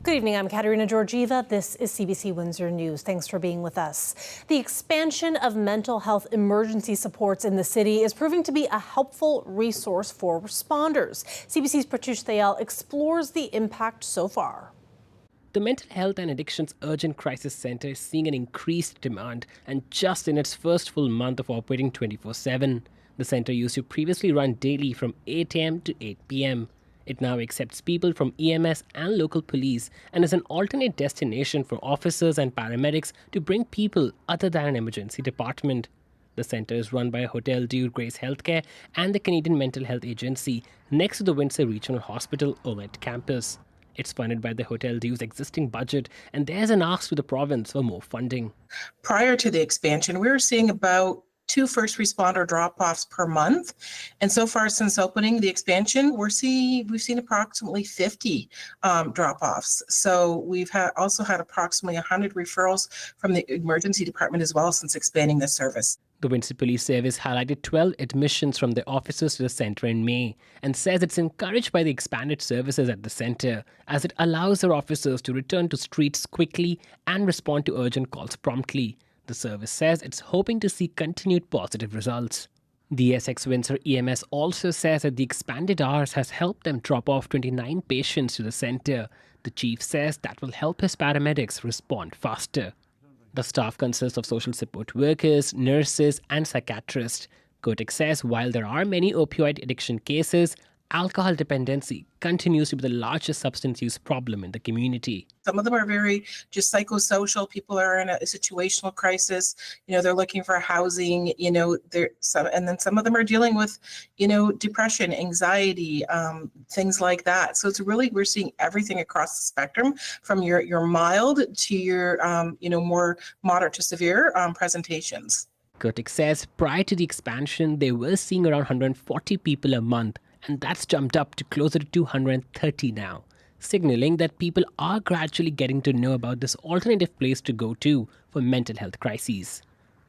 Good evening, I'm Katerina Georgieva. This is CBC Windsor News. Thanks for being with us. The expansion of mental health emergency supports in the city is proving to be a helpful resource for responders. CBC's Pratyush Thayal explores the impact so far. The Mental Health and Addictions Urgent Crisis Center is seeing an increased demand, and just in its first full month of operating 24/7. The center used to previously run daily from 8 a.m. to 8 p.m. It now accepts people from EMS and local police and is an alternate destination for officers and paramedics to bring people other than an emergency department. The center is run by Hotel Dieu Grace Healthcare and the Canadian Mental Health Agency next to the Windsor Regional Hospital OLED campus. It's funded by the Hotel Dieu's existing budget, and there's an ask to the province for more funding. Prior to the expansion, we were seeing about 2 first responder drop-offs per month. And so far since opening the expansion, we've seen approximately 50 drop-offs. So we've also had approximately 100 referrals from the emergency department as well since expanding the service. The Windsor Police Service highlighted 12 admissions from their officers to the centre in May and says it's encouraged by the expanded services at the centre as it allows their officers to return to streets quickly and respond to urgent calls promptly. The service says it's hoping to see continued positive results. The Essex Windsor EMS also says that the expanded hours has helped them drop off 29 patients to the centre. The chief says that will help his paramedics respond faster. The staff consists of social support workers, nurses, and psychiatrists. Kotick says while there are many opioid addiction cases, alcohol dependency continues to be the largest substance use problem in the community. Some of them are very just psychosocial. People are in a situational crisis. They're looking for housing. And then some of them are dealing with, depression, anxiety, things like that. So it's really, we're seeing everything across the spectrum from your mild to your, more moderate to severe presentations. Kotick says prior to the expansion, they were seeing around 140 people a month, and that's jumped up to closer to 230 now, signaling that people are gradually getting to know about this alternative place to go to for mental health crises.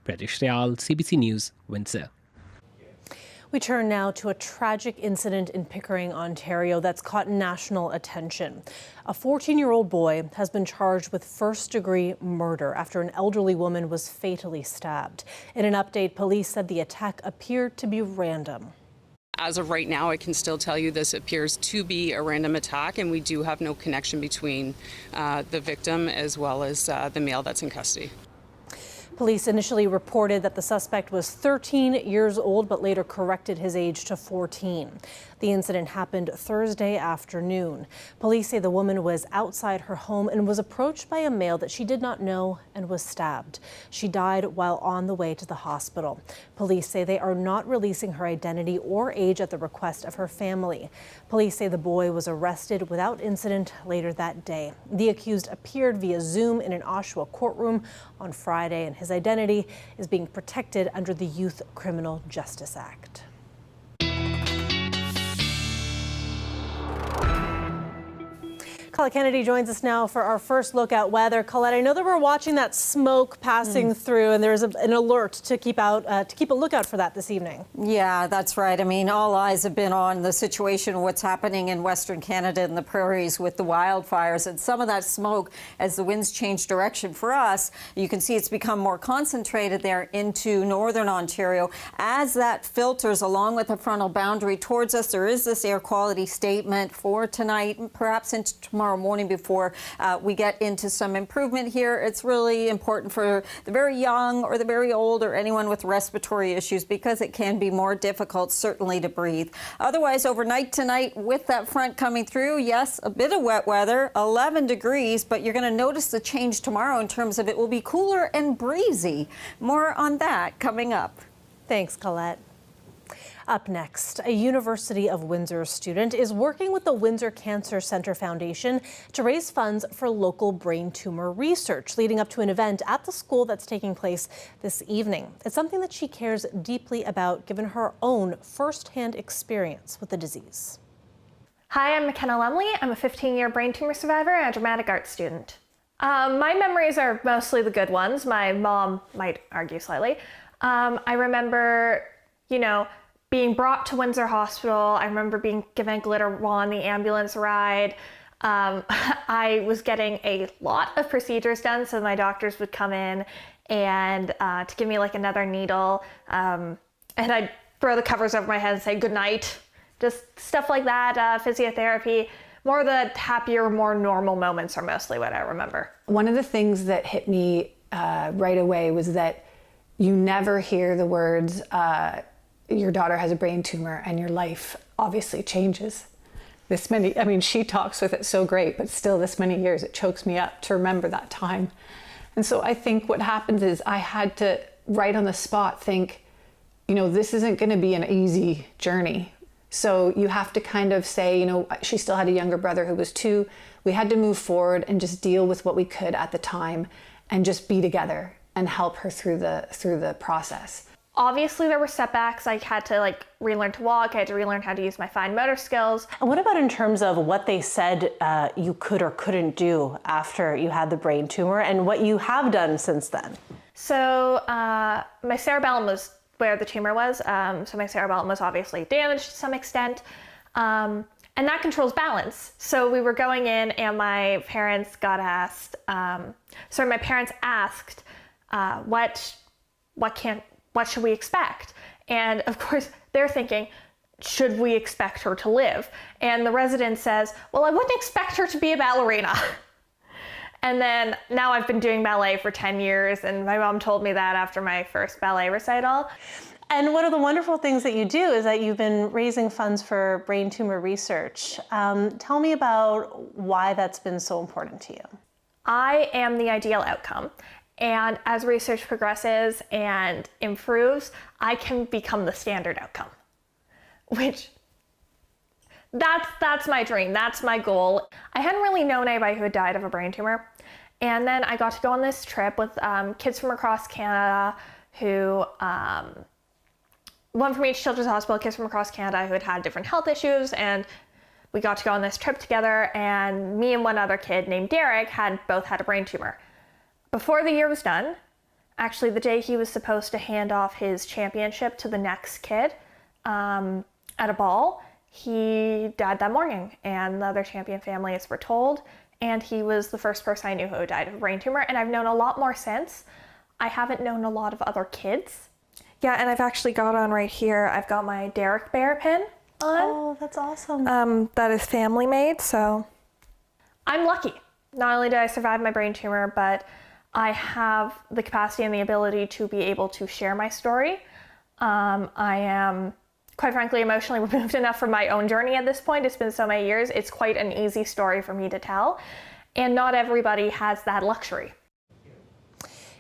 Pratyush Thayal, CBC News, Windsor. We turn now to a tragic incident in Pickering, Ontario that's caught national attention. A 14-year-old boy has been charged with first-degree murder after an elderly woman was fatally stabbed. In an update, police said the attack appeared to be random. As of right now, I can still tell you this appears to be a random attack, and we do have no connection between the victim as well as the male that's in custody. Police initially reported that the suspect was 13 years old, but later corrected his age to 14. The incident happened Thursday afternoon. Police say the woman was outside her home and was approached by a male that she did not know and was stabbed. She died while on the way to the hospital. Police say they are not releasing her identity or age at the request of her family. Police say the boy was arrested without incident later that day. The accused appeared via Zoom in an Oshawa courtroom on Friday, and his identity is being protected under the Youth Criminal Justice Act. Colette Kennedy joins us now for our first look at weather. Colette, I know that we're watching that smoke passing through, and there's an alert to keep a lookout for that this evening. Yeah, that's right. I mean, all eyes have been on the situation, what's happening in Western Canada and the prairies with the wildfires, and some of that smoke, as the winds change direction for us, you can see it's become more concentrated there into northern Ontario. As that filters along with the frontal boundary towards us, there is this air quality statement for tonight and perhaps into tomorrow morning before we get into some improvement here. It's really important for the very young or the very old or anyone with respiratory issues because it can be more difficult, certainly, to breathe. Otherwise, overnight tonight with that front coming through, yes, a bit of wet weather, 11 degrees, but you're going to notice the change tomorrow in terms of it will be cooler and breezy. More on that coming up. Thanks, Colette. Up next, a University of Windsor student is working with the Windsor Cancer Center Foundation to raise funds for local brain tumor research, leading up to an event at the school that's taking place this evening. It's something that she cares deeply about, given her own firsthand experience with the disease. Hi, I'm McKenna Lumley. I'm a 15-year brain tumor survivor and a dramatic arts student. My memories are mostly the good ones. My mom might argue slightly. I remember, being brought to Windsor Hospital. I remember being given a glitter wand, the ambulance ride. I was getting a lot of procedures done, so my doctors would come in and to give me like another needle, and I'd throw the covers over my head and say good night, just stuff like that. Physiotherapy, more of the happier, more normal moments are mostly what I remember. One of the things that hit me right away was that you never hear the words, your daughter has a brain tumor and your life obviously changes. This many, I mean, she talks with it so great, but still this many years, it chokes me up to remember that time. And so I think what happens is I had to, right on the spot, think, you know, this isn't going to be an easy journey. So you have to kind of say, you know, she still had a younger brother who was 2. We had to move forward and just deal with what we could at the time and just be together and help her through the process. Obviously there were setbacks. I had to like relearn to walk. I had to relearn how to use my fine motor skills. And what about in terms of what they said you could or couldn't do after you had the brain tumor and what you have done since then? So my cerebellum was where the tumor was. So my cerebellum was obviously damaged to some extent. And that controls balance. So we were going in and my parents got asked, my parents asked, what should we expect? And of course, they're thinking, should we expect her to live? And the resident says, well, I wouldn't expect her to be a ballerina. And then now I've been doing ballet for 10 years, and my mom told me that after my first ballet recital. And one of the wonderful things that you do is that you've been raising funds for brain tumor research. Tell me about why that's been so important to you. I am the ideal outcome. And as research progresses and improves, I can become the standard outcome, which that's my dream. That's my goal. I hadn't really known anybody who had died of a brain tumor. And then I got to go on this trip with kids from across Canada who, one from each children's hospital, kids from across Canada who had had different health issues. And we got to go on this trip together. And me and one other kid named Derek had both had a brain tumor. Before the year was done, actually the day he was supposed to hand off his championship to the next kid at a ball, he died that morning, and the other champion families were told, and he was the first person I knew who died of a brain tumor, and I've known a lot more since. I haven't known a lot of other kids. Yeah, and I've actually got on right here, I've got my Derek Bear pin on. Oh, that's awesome. That is family made, so I'm lucky. Not only did I survive my brain tumor, but I have the capacity and the ability to be able to share my story. I am, quite frankly, emotionally removed enough from my own journey at this point. It's been so many years. It's quite an easy story for me to tell. And not everybody has that luxury.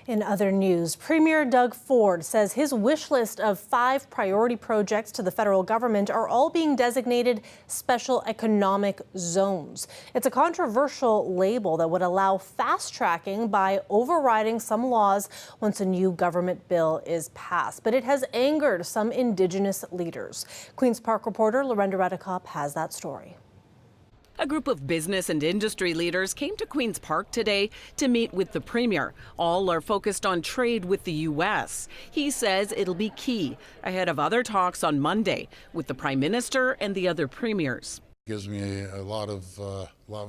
In other news, Premier Doug Ford says his wish list of 5 priority projects to the federal government are all being designated special economic zones. It's a controversial label that would allow fast tracking by overriding some laws once a new government bill is passed. But it has angered some Indigenous leaders. Queen's Park reporter Lorenda Redekop has that story. A group of business and industry leaders came to Queen's Park today to meet with the Premier. All are focused on trade with the U.S. He says it'll be key ahead of other talks on Monday with the Prime Minister and the other premiers. Gives me a lot of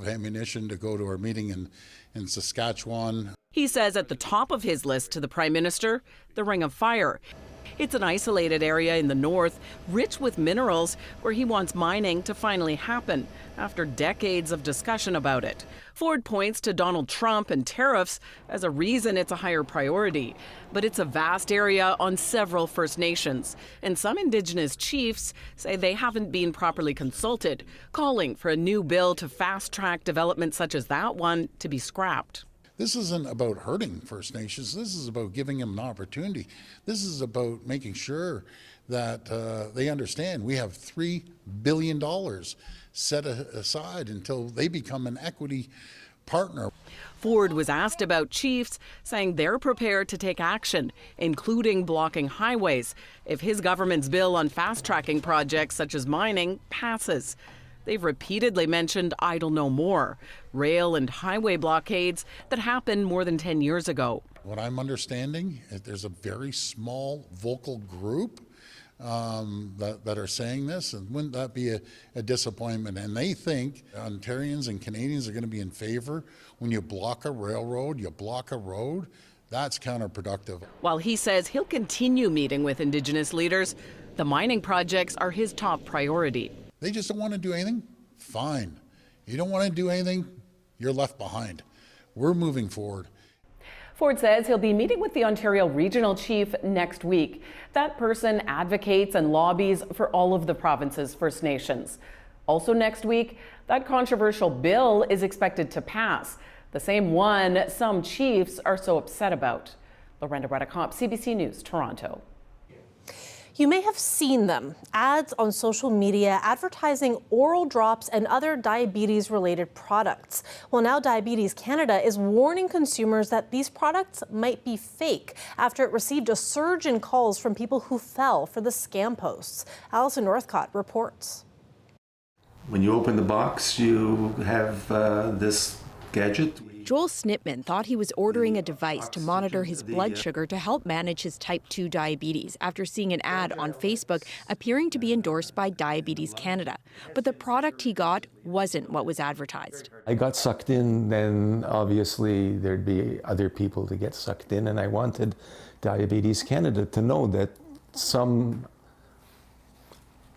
ammunition to go to our meeting in Saskatchewan. He says at the top of his list to the Prime Minister, the Ring of Fire. It's an isolated area in the north, rich with minerals, where he wants mining to finally happen after decades of discussion about it. Ford points to Donald Trump and tariffs as a reason it's a higher priority. But it's a vast area on several First Nations, and some Indigenous chiefs say they haven't been properly consulted, calling for a new bill to fast-track development such as that one to be scrapped. This isn't about hurting First Nations. This is about giving them an opportunity. This is about making sure that they understand we have $3 billion set aside until they become an equity partner. Ford was asked about chiefs, saying they're prepared to take action, including blocking highways, if his government's bill on fast-tracking projects such as mining passes. They've repeatedly mentioned Idle No More, rail and highway blockades that happened more than 10 years ago. What I'm understanding is there's a very small vocal group that are saying this, and wouldn't that be a disappointment? And they think Ontarians and Canadians are going to be in favor when you block a railroad, you block a road. That's counterproductive. While he says he'll continue meeting with Indigenous leaders, the mining projects are his top priority. They just don't want to do anything? Fine. You don't want to do anything? You're left behind. We're moving forward. Ford says he'll be meeting with the Ontario Regional Chief next week. That person advocates and lobbies for all of the province's First Nations. Also next week, that controversial bill is expected to pass, the same one some chiefs are so upset about. Lorenda Redicomp, CBC News, Toronto. You may have seen them, ads on social media advertising oral drops and other diabetes-related products. Well, now Diabetes Canada is warning consumers that these products might be fake after it received a surge in calls from people who fell for the scam posts. Alison Northcott reports. When you open the box, you have this gadget. Joel Snitman thought he was ordering a device to monitor his blood sugar to help manage his type 2 diabetes after seeing an ad on Facebook appearing to be endorsed by Diabetes Canada. But the product he got wasn't what was advertised. I got sucked in, then obviously there'd be other people to get sucked in, and I wanted Diabetes Canada to know that some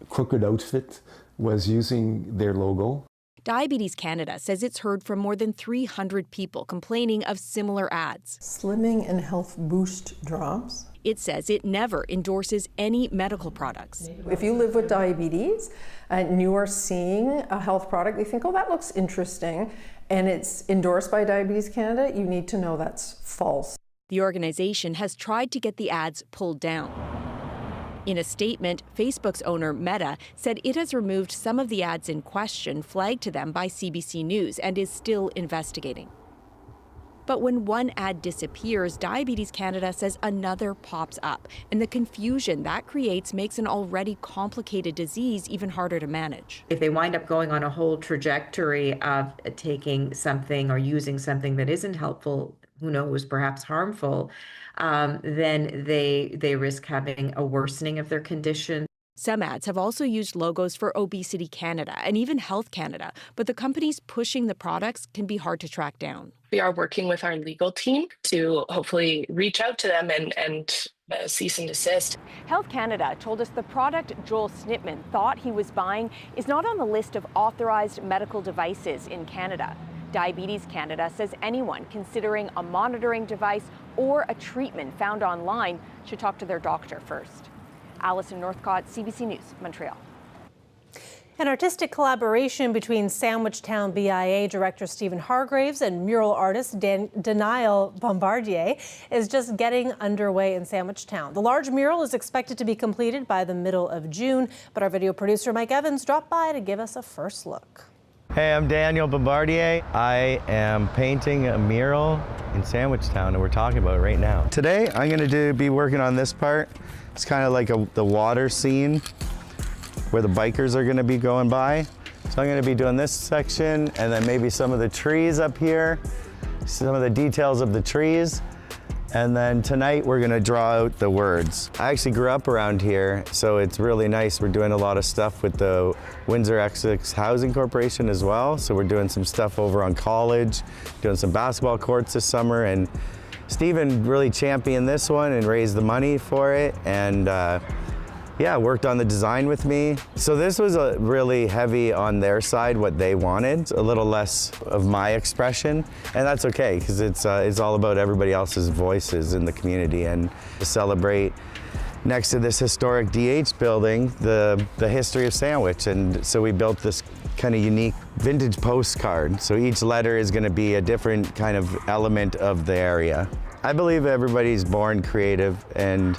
crooked outfit was using their logo. Diabetes Canada says it's heard from more than 300 people complaining of similar ads. Slimming and Health Boost drops. It says it never endorses any medical products. If you live with diabetes and you are seeing a health product, you think, oh, that looks interesting, and it's endorsed by Diabetes Canada, you need to know that's false. The organization has tried to get the ads pulled down. In a statement, Facebook's owner, Meta, said it has removed some of the ads in question flagged to them by CBC News and is still investigating. But when one ad disappears, Diabetes Canada says another pops up, and the confusion that creates makes an already complicated disease even harder to manage. If they wind up going on a whole trajectory of taking something or using something that isn't helpful, who knows, perhaps harmful, then they risk having a worsening of their condition. Some ads have also used logos for Obesity Canada and even Health Canada, but the companies pushing the products can be hard to track down. We are working with our legal team to hopefully reach out to them and cease and desist. Health Canada told us the product Joel Snitman thought he was buying is not on the list of authorized medical devices in Canada. Diabetes Canada says anyone considering a monitoring device or a treatment found online should talk to their doctor first. Alison Northcott, CBC News, Montreal. An artistic collaboration between Sandwichtown BIA director Stephen Hargraves and mural artist Daniel Bombardier is just getting underway in Sandwichtown. The large mural is expected to be completed by the middle of June, but our video producer Mike Evans dropped by to give us a first look. Hey, I'm Daniel Bombardier. I am painting a mural in Sandwichtown, and we're talking about it right now. Today, I'm going to be working on this part. It's kind of like the water scene where the bikers are going to be going by. So I'm going to be doing this section, and then maybe some of the trees up here, some of the details of the trees. And then tonight we're gonna draw out the words. I actually grew up around here, so it's really nice. We're doing a lot of stuff with the Windsor Essex Housing Corporation as well. So we're doing some stuff over on College, doing some basketball courts this summer, and Stephen really championed this one and raised the money for it, and yeah, worked on the design with me. So this was really heavy on their side, what they wanted, a little less of my expression, and that's okay, because it's all about everybody else's voices in the community, and to celebrate next to this historic DH building, the history of Sandwich. And so we built this kind of unique vintage postcard. So each letter is gonna be a different kind of element of the area. I believe everybody's born creative, and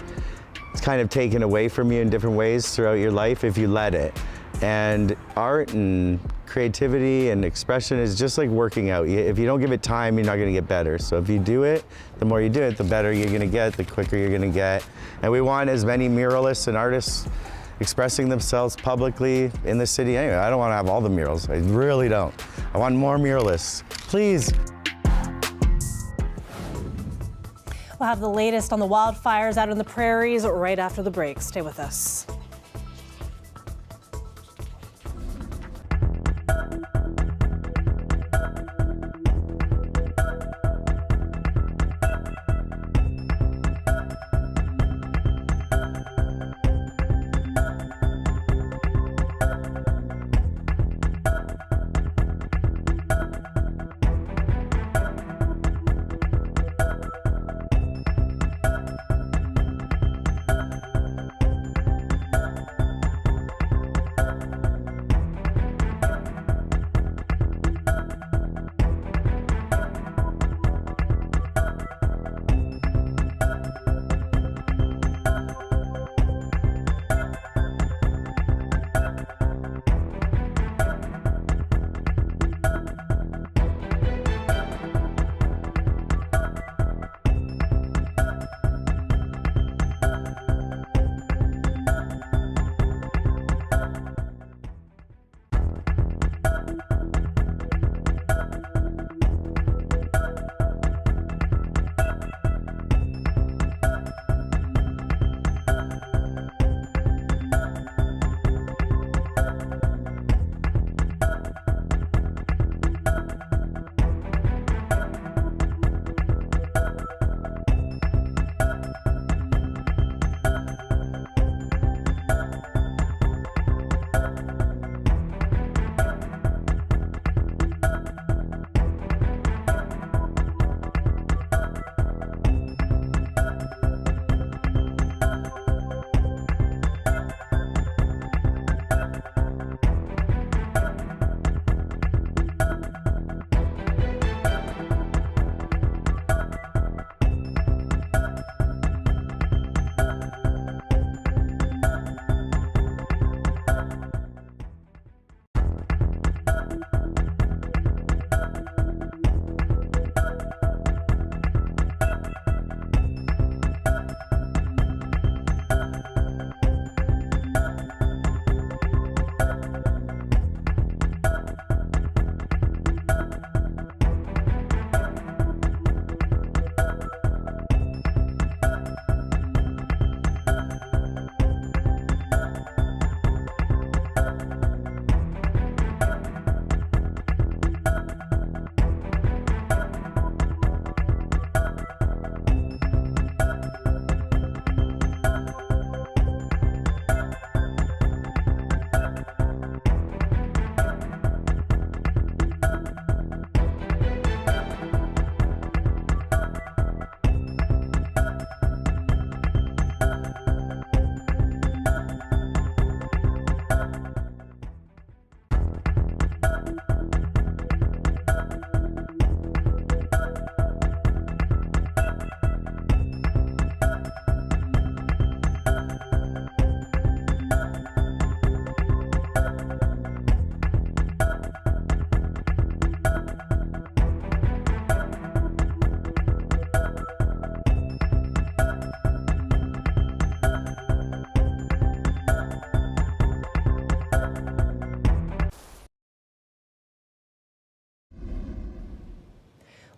it's kind of taken away from you in different ways throughout your life if you let it. And art and creativity and expression is just like working out. If you don't give it time, you're not gonna get better. So if you do it, the more you do it, the better you're gonna get, the quicker you're gonna get. And we want as many muralists and artists expressing themselves publicly in the city anyway. I don't wanna have all the murals, I really don't. I want more muralists, please. We'll have the latest on the wildfires out in the prairies right after the break. Stay with us.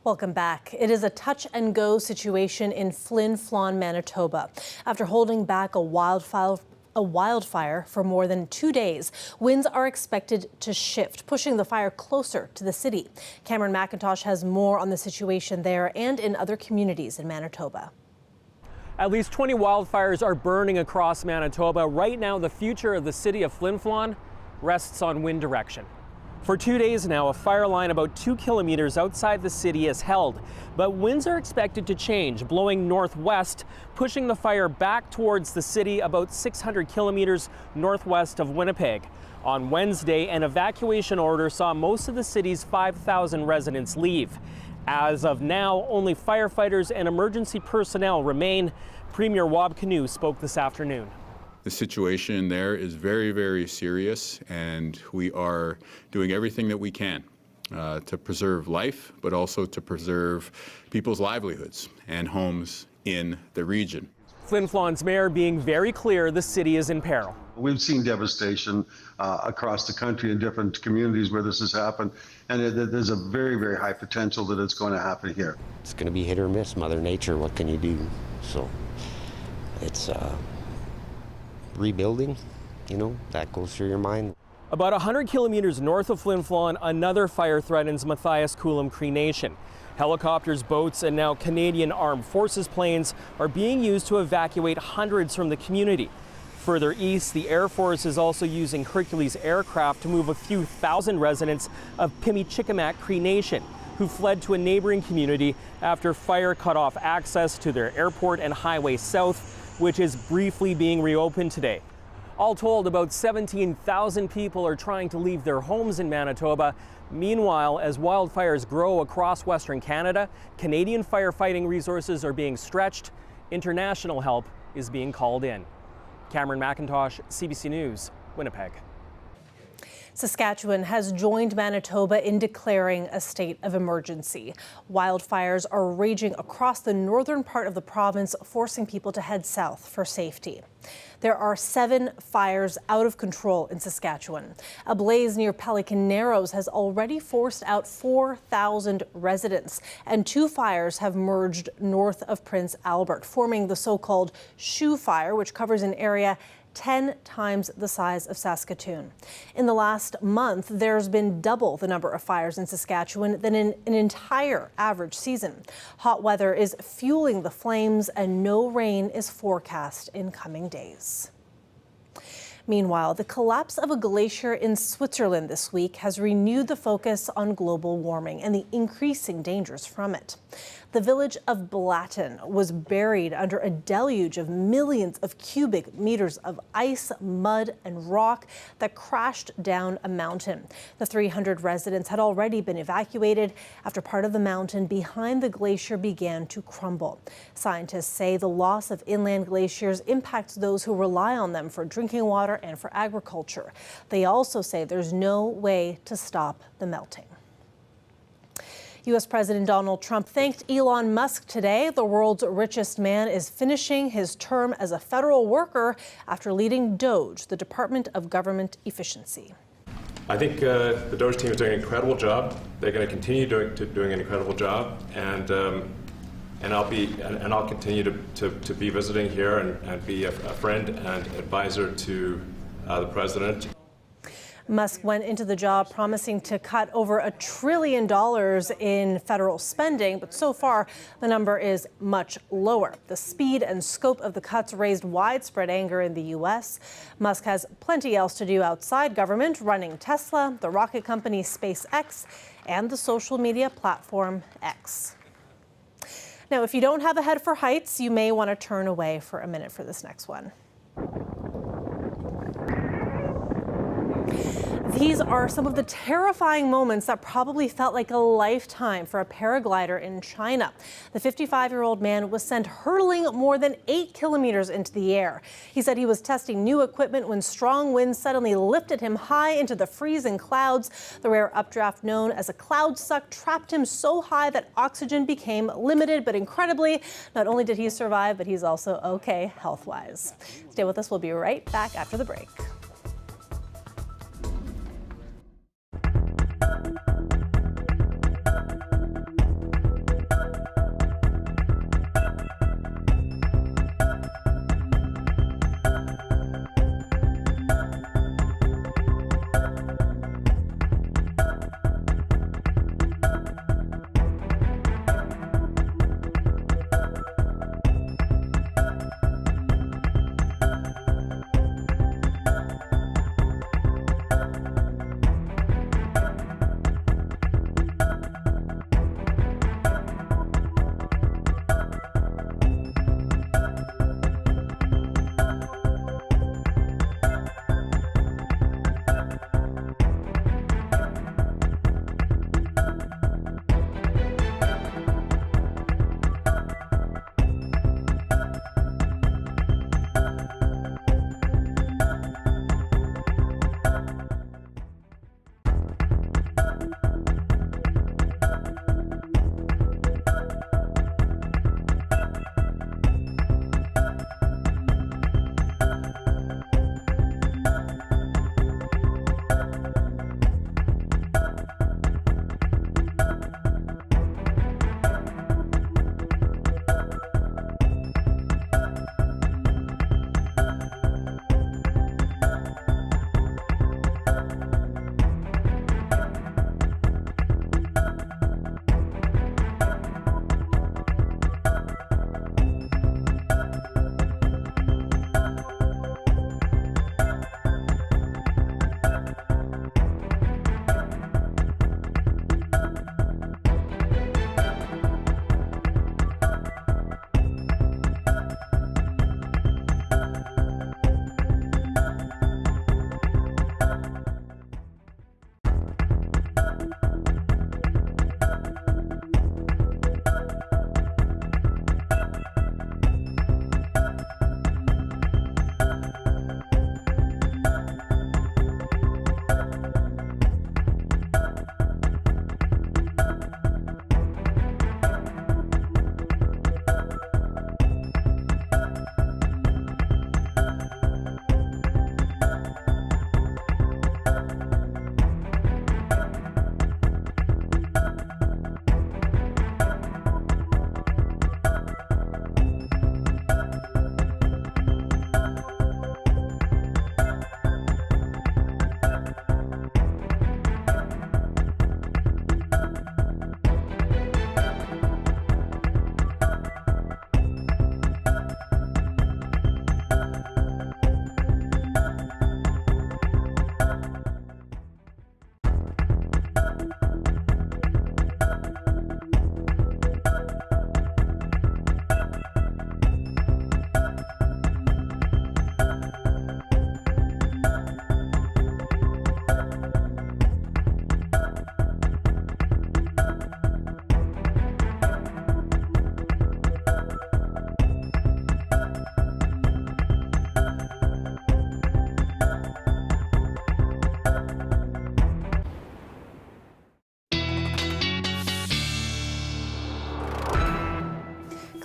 Welcome back. It is a touch and go situation in Flin Flon, Manitoba. After holding back a wildfire for more than 2 days, winds are expected to shift, pushing the fire closer to the city. Cameron McIntosh has more on the situation there and in other communities in Manitoba. At least 20 wildfires are burning across Manitoba. Right now, the future of the city of Flin Flon rests on wind direction. For 2 days now, a fire line about 2 kilometers outside the city is held, but winds are expected to change, blowing northwest, pushing the fire back towards the city about 600 kilometers northwest of Winnipeg. On Wednesday, an evacuation order saw most of the city's 5,000 residents leave. As of now, only firefighters and emergency personnel remain. Premier Wab Kinew spoke this afternoon. The situation there is very, very serious, and we are doing everything that we can to preserve life, but also to preserve people's livelihoods and homes in the region. Flin Flon's mayor being very clear the city is in peril. We've seen devastation across the country in different communities where this has happened, and there's a very, very high potential that it's going to happen here. It's going to be hit or miss, Mother Nature, what can you do? So it's rebuilding, that goes through your mind. About 100 kilometers north of Flin Flon, another fire threatens Matthias Coulomb Cree Nation. Helicopters, boats, and now Canadian Armed Forces planes are being used to evacuate hundreds from the community. Further east, the Air Force is also using Hercules aircraft to move a few thousand residents of Pimichikamak Cree Nation, who fled to a neighboring community after fire cut off access to their airport and highway south, which is briefly being reopened today. All told, about 17,000 people are trying to leave their homes in Manitoba. Meanwhile, as wildfires grow across Western Canada, Canadian firefighting resources are being stretched. International help is being called in. Cameron McIntosh, CBC News, Winnipeg. Saskatchewan has joined Manitoba in declaring a state of emergency. Wildfires are raging across the northern part of the province, forcing people to head south for safety. There are 7 fires out of control in Saskatchewan. A blaze near Pelican Narrows has already forced out 4,000 residents, and 2 fires have merged north of Prince Albert, forming the so-called Shoe Fire, which covers an area 10 times the size of Saskatoon. In the last month, there's been double the number of fires in Saskatchewan than in an entire average season. Hot weather is fueling the flames, and no rain is forecast in coming days. Meanwhile, the collapse of a glacier in Switzerland this week has renewed the focus on global warming and the increasing dangers from it. The village of Blatten was buried under a deluge of millions of cubic meters of ice, mud, and rock that crashed down a mountain. The 300 residents had already been evacuated after part of the mountain behind the glacier began to crumble. Scientists say the loss of inland glaciers impacts those who rely on them for drinking water and for agriculture. They also say there's no way to stop the melting. U.S. President Donald Trump thanked Elon Musk today. The world's richest man is finishing his term as a federal worker after leading DOGE, the Department of Government Efficiency. I think the DOGE team is doing an incredible job. They're going to continue doing an incredible job, and I'll continue to be visiting here and be a friend and advisor to the president. Musk went into the job promising to cut over $1 trillion in federal spending, but so far the number is much lower. The speed and scope of the cuts raised widespread anger in the U.S. Musk has plenty else to do outside government, running Tesla, the rocket company SpaceX, and the social media platform X. Now, if you don't have a head for heights, you may want to turn away for a minute for this next one. These are some of the terrifying moments that probably felt like a lifetime for a paraglider in China. The 55-year-old man was sent hurtling more than 8 kilometers into the air. He said he was testing new equipment when strong winds suddenly lifted him high into the freezing clouds. The rare updraft known as a cloud suck trapped him so high that oxygen became limited. But incredibly, not only did he survive, but he's also okay health-wise. Stay with us. We'll be right back after the break.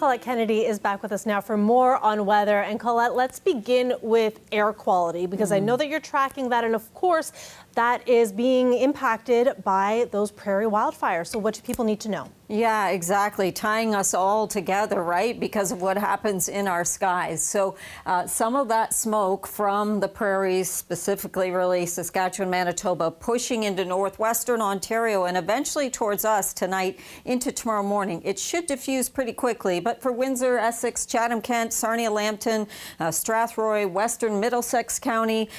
Colette Kennedy is back with us now for more on weather. And Colette, let's begin with air quality, because I know that you're tracking that. And of course, that is being impacted by those prairie wildfires. So what do people need to know? Yeah, exactly. Tying us all together, right? Because of what happens in our skies. So some of that smoke from the prairies, specifically really Saskatchewan, Manitoba, pushing into northwestern Ontario and eventually towards us tonight into tomorrow morning. It should diffuse pretty quickly, but for Windsor, Essex, Chatham-Kent, Sarnia-Lambton, Strathroy, western Middlesex County,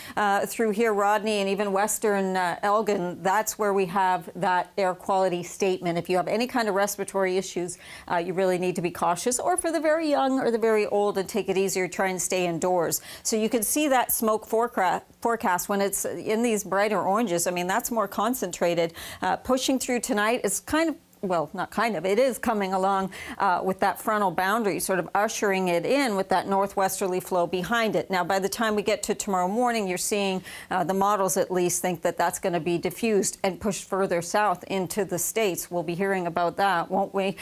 through here, Rodney, and even western Elgin, that's where we have that air quality statement. If you have any kind of respiratory issues, you really need to be cautious, or for the very young or the very old, and take it easier, try and stay indoors. So you can see that smoke forecast when it's in these brighter oranges. I mean, that's more concentrated. Pushing through tonight is kind of, well, not kind of, it is coming along with that frontal boundary, sort of ushering it in with that northwesterly flow behind it. Now, by the time we get to tomorrow morning, you're seeing the models at least think that that's going to be diffused and pushed further south into the States. We'll be hearing about that, won't we,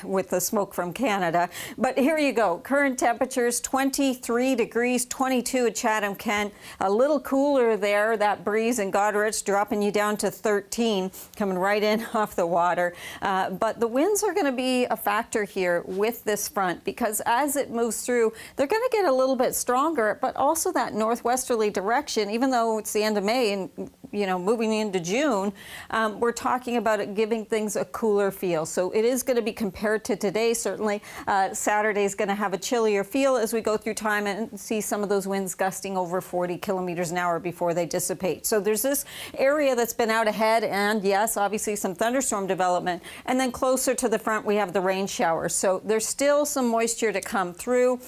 with the smoke from Canada. But here you go. Current temperatures, 23 degrees, 22 at Chatham-Kent. A little cooler there, that breeze in Goderich dropping you down to 13, coming right in off the water. But the winds are going to be a factor here with this front, because as it moves through, they're going to get a little bit stronger, but also that northwesterly direction, even though it's the end of May and, you know, moving into June, we're talking about it giving things a cooler feel. So it is going to be compared to today. Certainly Saturday is going to have a chillier feel as we go through time and see some of those winds gusting over 40 kilometers an hour before they dissipate. So there's this area that's been out ahead, and yes, obviously some thunderstorm development. And then closer to the front, we have the rain showers. So there's still some moisture to come through.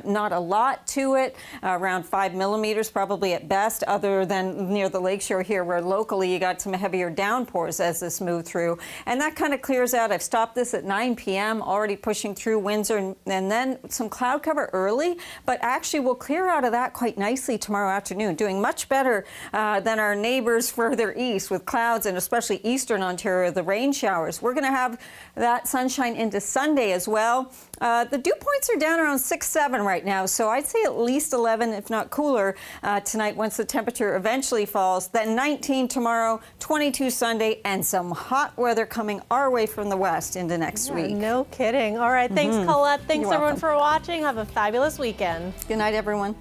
Not a lot to it, around 5 millimeters probably at best, other than near the lakeshore here, where locally you got some heavier downpours as this moved through. And that kind of clears out. I've stopped this at 9 p.m., already pushing through Windsor, and then some cloud cover early, but actually we'll clear out of that quite nicely tomorrow afternoon, doing much better than our neighbors further east with clouds, and especially eastern Ontario, the rain showers. We're going to have that sunshine into Sunday as well. The dew points are down around 6-7 right now, so I'd say at least 11, if not cooler, tonight once the temperature eventually falls. Then 19 tomorrow, 22 Sunday, and some hot weather coming our way from the west into next week. No kidding. All right, thanks, Colette. Thanks, everyone, for watching. Have a fabulous weekend. Good night, everyone.